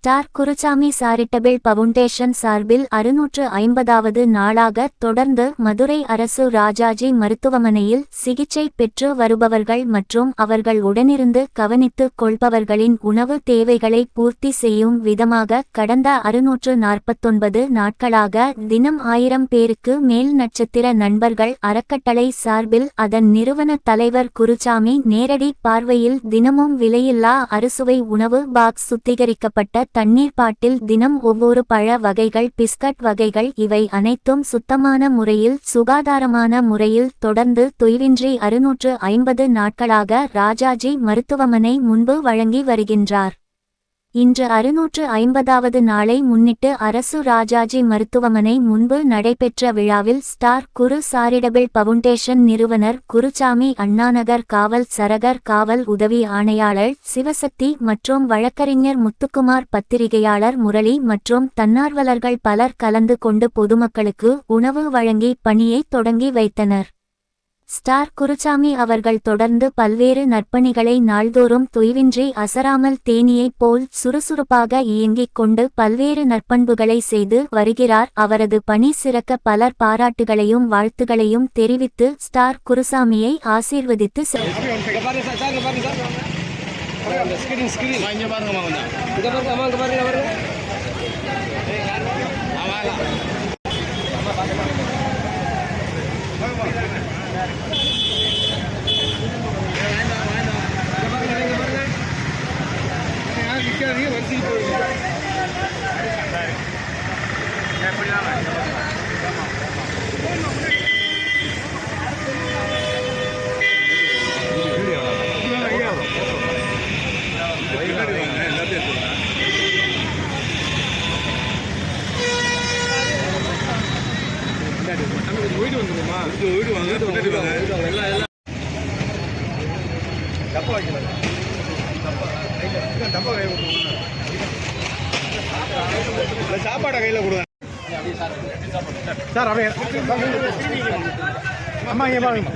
Star Gurusamy charitable foundation சார்பில் 650வது நாளாக தொடர்ந்து மதுரை அரசு ராஜாஜி மருத்துவமனையில் சிகிச்சை பெற்று வருபவர்கள் மற்றும் அவர்கள் உடனிருந்து கவனித்துக் கொள்பவர்களின் உணவு தேவைகளை பூர்த்தி செய்யும் விதமாக கடந்த 649 நாட்களாக தினம் 1000 பேருக்கு மேல் நட்சத்திர நண்பர்கள் அறக்கட்டளை சார்பில் அதன் நிறுவன தலைவர் குருசாமி நேரடி பார்வையில் தினமும் விலையில்லா அறுசுவை உணவு பாக்ஸ், சுத்திகரிக்கப்பட்ட தண்ணீர் பாட்டில், தினம் ஒவ்வொரு பழ வகைகள், பிஸ்கட் வகைகள், இவை அனைத்தும் சுத்தமான முறையில் சுகாதாரமான முறையில் தொடர்ந்து தொய்வின்றி 650 நாட்களாக ராஜாஜி மருத்துவமனை முன்பு வழங்கி வருகின்றார். இன்று 650வது நாளை முன்னிட்டு அரசு ராஜாஜி மருத்துவமனை முன்பு நடைபெற்ற விழாவில் ஸ்டார் குரு சாரிடபிள் பவுண்டேஷன் நிறுவனர் குருசாமி, அண்ணாநகர் காவல் சரகர் காவல் உதவி ஆணையாளர் சிவசக்தி மற்றும் வழக்கறிஞர் முத்துக்குமார், பத்திரிகையாளர் முரளி மற்றும் தன்னார்வலர்கள் பலர் கலந்து கொண்டு பொதுமக்களுக்கு உணவு வழங்கி பணியை தொடங்கி வைத்தனர். ஸ்டார் குருசாமி அவர்கள் தொடர்ந்து பல்வேறு நற்பணிகளை நாள்தோறும் தொய்வின்றி அசராமல் தேனீயைப் போல் சுறுசுறுப்பாக இயங்கிக் கொண்டு பல்வேறு நற்பண்புகளை செய்து வருகிறார். அவரது பணி சிறக்க பலர் பாராட்டுகளையும் வாழ்த்துகளையும் தெரிவித்து ஸ்டார் குருசாமியை ஆசீர்வதித்து சாப்பாடை கையில கொடுங்க சார். அப்படியே அம்மா இங்க பாருங்க,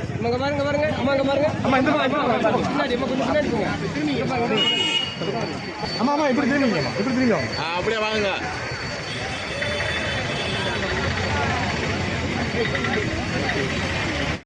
பாருங்க அம்மா, இங்க பாருங்க அம்மா, இந்த பின்னாடி அம்மா, கொஞ்சம் பின்னாடி போங்க. அம்மா அம்மா இப்படி திரும்பிங்க, இப்படி திரும்பிங்க, அப்படியே வாங்க.